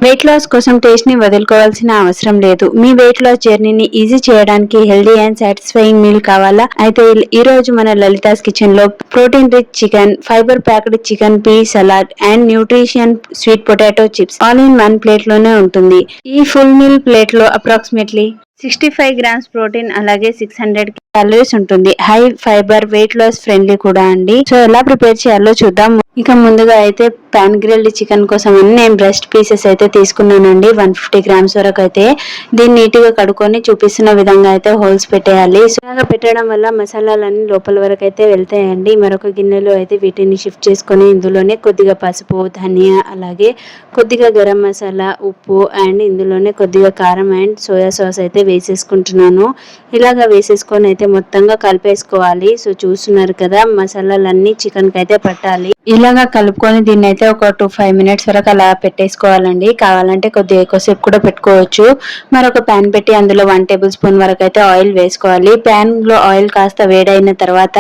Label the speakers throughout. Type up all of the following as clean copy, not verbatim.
Speaker 1: Weight loss కోసం taste ని వదులుకోవాల్సిన అవసరం లేదు. మీ వెయిట్ లాస్ జర్నీని ఈజీ చేయడానికి హెల్దీ అండ్ సాటిస్ఫైయింగ్ మీల్ కావాలా? అయితే ఈ రోజు మన లలితాస్ కిచెన్ లో protein rich chicken, fibre packed chicken pea salad and nutrition sweet potato chips all in one plate లోనే ఉంటుంది. ఈ ఫుల్ మీల్ ప్లేట్ లో అప్రాక్సిమేట్లీ 65 గ్రామ్స్ ప్రోటీన్ అలాగే 600 క్యాలరీస్ ఉంటుంది. High fibre, weight loss friendly కూడా అండి. సో ఎలా ప్రిపేర్ చేయాలో చూద్దాం. ఇక ముందుగా అయితే పాన్ గ్రిల్డ్ చికెన్ కోసం అని నేను బ్రెస్ట్ పీసెస్ అయితే తీసుకున్నానండి. 150 గ్రామ్స్ వరకు అయితే దీన్ని నీట్ గా కడుక్కొని చూపిస్తున్న విధంగా అయితే హోల్స్ పెట్టేయాలి. సో ఇలాగా పెట్టడం వల్ల మసాలాలన్నీ లోపల వరకు అయితే వెళ్తాయండి. మరొక గిన్నెలో అయితే వీటిని షిఫ్ట్ చేసుకొని ఇందులోనే కొద్దిగా పసుపు, ధనియా అలాగే కొద్దిగా గరం మసాలా, ఉప్పు అండ్ ఇందులోనే కొద్దిగా కారం అండ్ సోయా సాస్ అయితే వేసేసుకుంటున్నాను. ఇలాగా వేసేసుకొని అయితే మొత్తంగా కలిపేసుకోవాలి. సో చూస్తున్నారు కదా, మసాలాలన్నీ చికెన్ కి అయితే పట్టాలి. ఇలాగా కలుపుకొని దీన్ని అయితే ఒక 2-5 మినిట్స్ వరకు అలా పెట్టేసుకోవాలండి. కావాలంటే కొద్దిగా ఎక్కువసేపు కూడా పెట్టుకోవచ్చు. మరొక ప్యాన్ పెట్టి అందులో 1 టేబుల్ స్పూన్ వరకు అయితే ఆయిల్ వేసుకోవాలి. ప్యాన్ లో ఆయిల్ కాస్త వేడైన తర్వాత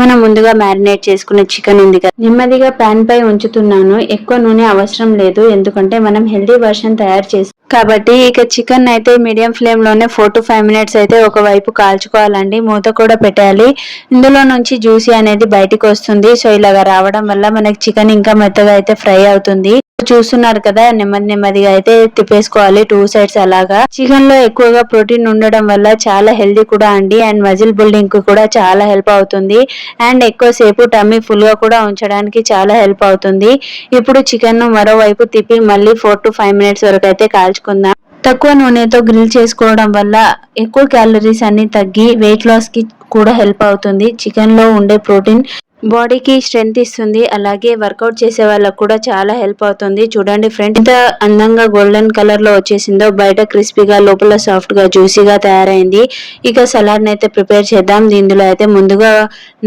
Speaker 1: మనం ముందుగా మ్యారినేట్ చేసుకున్న చికెన్ ఉంది కదా, నెమ్మదిగా ప్యాన్ పై ఉంచుతున్నాను. ఎక్కువ నూనె అవసరం లేదు, ఎందుకంటే మనం హెల్దీ వర్షన్ తయారు చేస్తాం కాబట్టి. ఇక చికెన్ అయితే మీడియం ఫ్లేమ్ లోనే 4-5 మినిట్స్ అయితే ఒకవైపు కాల్చుకోవాలండి. మూత కూడా పెట్టాలి. ఇందులో నుంచి జ్యూసీ అనేది బయటికి వస్తుంది. సో ఇలాగా రావడం వల్ల మనకి చికెన్ ఇంకా మెత్తగా అయితే ఫ్రై అవుతుంది. చూస్తున్నారు కదా, నెమ్మదిగా అయితే తిప్పేసుకోవాలి 2 సైడ్స్. అలాగా చికెన్ లో ఎక్కువగా ప్రోటీన్ ఉండడం వల్ల చాలా హెల్దీ కూడా అండి. అండ్ మజిల్ బిల్డింగ్ కు కూడా చాలా హెల్ప్ అవుతుంది. అండ్ ఎక్కువసేపు టమ్మీ ఫుల్ గా కూడా ఉంచడానికి చాలా హెల్ప్ అవుతుంది. ఇప్పుడు చికెన్ ను మరోవైపు తిప్పి మళ్ళీ 4-5 మినిట్స్ వరకు అయితే కాల్చుకుందాం. తక్కువ నూనెతో గ్రిల్ చేసుకోవడం వల్ల ఎక్కువ క్యాలరీస్ అన్ని తగ్గి వెయిట్ లాస్ కి కూడా హెల్ప్ అవుతుంది. చికెన్ లో ఉండే ప్రోటీన్ బాడీకి స్ట్రెంగ్త్ ఇస్తుంది. అలాగే వర్కౌట్ చేసే వాళ్ళకు కూడా చాలా హెల్ప్ అవుతుంది. చూడండి ఫ్రెండ్, ఎంత అందంగా గోల్డెన్ కలర్ లో వచ్చేసిందో. బయట క్రిస్పీగా, లోపల సాఫ్ట్ గా జ్యూసీగా తయారైంది. ఇక సలాడ్ అయితే ప్రిపేర్ చేద్దాం. ఇందులో అయితే ముందుగా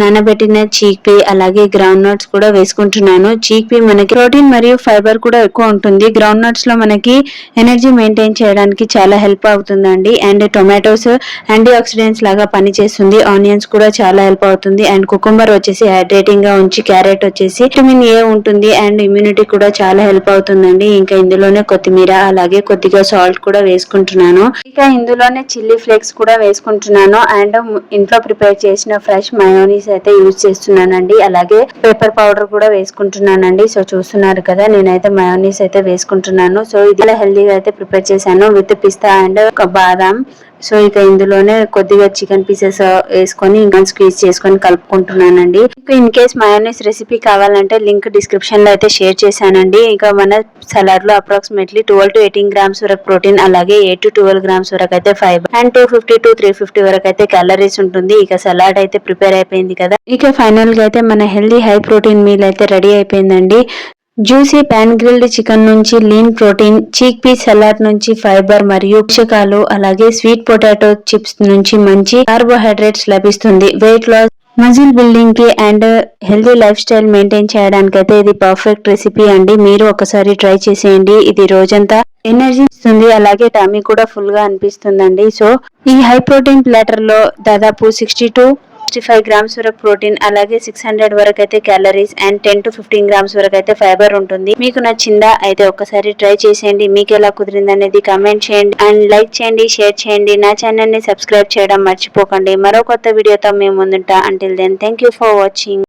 Speaker 1: నానబెట్టిన చీక్ పీ అలాగే గ్రౌండ్ నట్స్ కూడా వేసుకుంటున్నాను. చీక్ పీ మనకి ప్రోటీన్ మరియు ఫైబర్ కూడా ఎక్కువ ఉంటుంది. గ్రౌండ్ నట్స్ లో మనకి ఎనర్జీ మెయింటైన్ చేయడానికి చాలా హెల్ప్ అవుతుందండి. అండ్ టొమాటోస్ యాంటీ ఆక్సిడెంట్స్ లాగా పనిచేస్తుంది. ఆనియన్స్ కూడా చాలా హెల్ప్ అవుతుంది. అండ్ కుకుంబర్ వచ్చేసి హైడ్రేటింగ్ గా ఉంచి, క్యారెట్ వచ్చేసి విటమిన్ ఏ ఉంటుంది అండ్ ఇమ్యూనిటీ కూడా చాలా హెల్ప్ అవుతుందండి. ఇంకా ఇందులోనే కొత్తిమీర అలాగే కొద్దిగా సాల్ట్ కూడా వేసుకుంటున్నాను. ఇక ఇందులోనే చిల్లీ ఫ్లేక్స్ కూడా వేసుకుంటున్నాను. అండ్ ఇంట్లో ప్రిపేర్ చేసిన ఫ్రెష్ మయోనీస్ అయితే యూజ్ చేస్తున్నానండి. అలాగే పెప్పర్ పౌడర్ కూడా వేసుకుంటున్నానండి. సో చూస్తున్నారు కదా, నేనైతే మయోనీస్ అయితే వేసుకుంటున్నాను. సో ఇది హెల్దీగా అయితే ప్రిపేర్ చేశాను with pista and badam. So ఇక ఇందులోనే కొద్దిగా చికెన్ పీసెస్ వేసుకొని ఇంకా స్క్వీజ్ చేసుకొని కలుపుకుంటున్నానండి. ఇన్ కేస్ మయోనీస్ రెసిపీ కావాలంటే లింక్ డిస్క్రిప్షన్ లో అయితే షేర్ చేశానండి. ఇక మన సలాడ్ లో అప్రాక్సిమేట్లీ 12-18 గ్రామ్స్ వరకు ప్రోటీన్ అలాగే 8-12 గ్రామ్స్ వరకు అయితే ఫైబర్ అండ్ 250-350 వరకు అయితే క్యాలరీస్ ఉంటుంది. ఇక సలాడ్ అయితే ప్రిపేర్ అయిపోయింది కదా. ఇక ఫైనల్ గా అయితే మన హెల్దీ హై ప్రోటీన్ మీల్ అయితే రెడీ అయిపోయిందండి. జ్యూసీ పాన్ గ్రిల్డ్ చికెన్ నుంచి లీన్ ప్రోటీన్, చీక్ పీ సలాడ్ నుంచి ఫైబర్ మరియు పోషకాలు, అలాగే స్వీట్ పొటాటో చిప్స్ నుంచి మంచి కార్బోహైడ్రేట్స్ లభిస్తుంది. వెయిట్ లాస్, మజిల్ బిల్డింగ్ కి and healthy life style maintain చేయడానికి అయితే ఇది పర్ఫెక్ట్ రెసిపీ అండి. మీరు ఒకసారి ట్రై చేసేయండి. ఇది రోజంతా ఎనర్జీ ఇస్తుంది, అలాగే టమ్మీ కూడా ఫుల్ గా అనిపిస్తుందండి. సో ఈ హై ప్రోటీన్ ప్లాటర్ లో దాదాపు 60-65 గ్రామ్స్ వరకు ప్రోటీన్ అలాగే 600 వరకు అయితే క్యాలరీస్ అండ్ 10-15 గ్రామ్స్ వరకు అయితే ఫైబర్ ఉంటుంది. మీకు నచ్చిందా? అయితే ఒకసారి ట్రై చేసేయండి. మీకు ఎలా కుదిరింది అనేది కామెంట్ చేయండి అండ్ లైక్ చేయండి, షేర్ చేయండి. నా ఛానల్ ని సబ్స్క్రైబ్ చేయడం మర్చిపోకండి. మరో కొత్త వీడియోతో మేము ముందుంటా. Until then thank you for watching.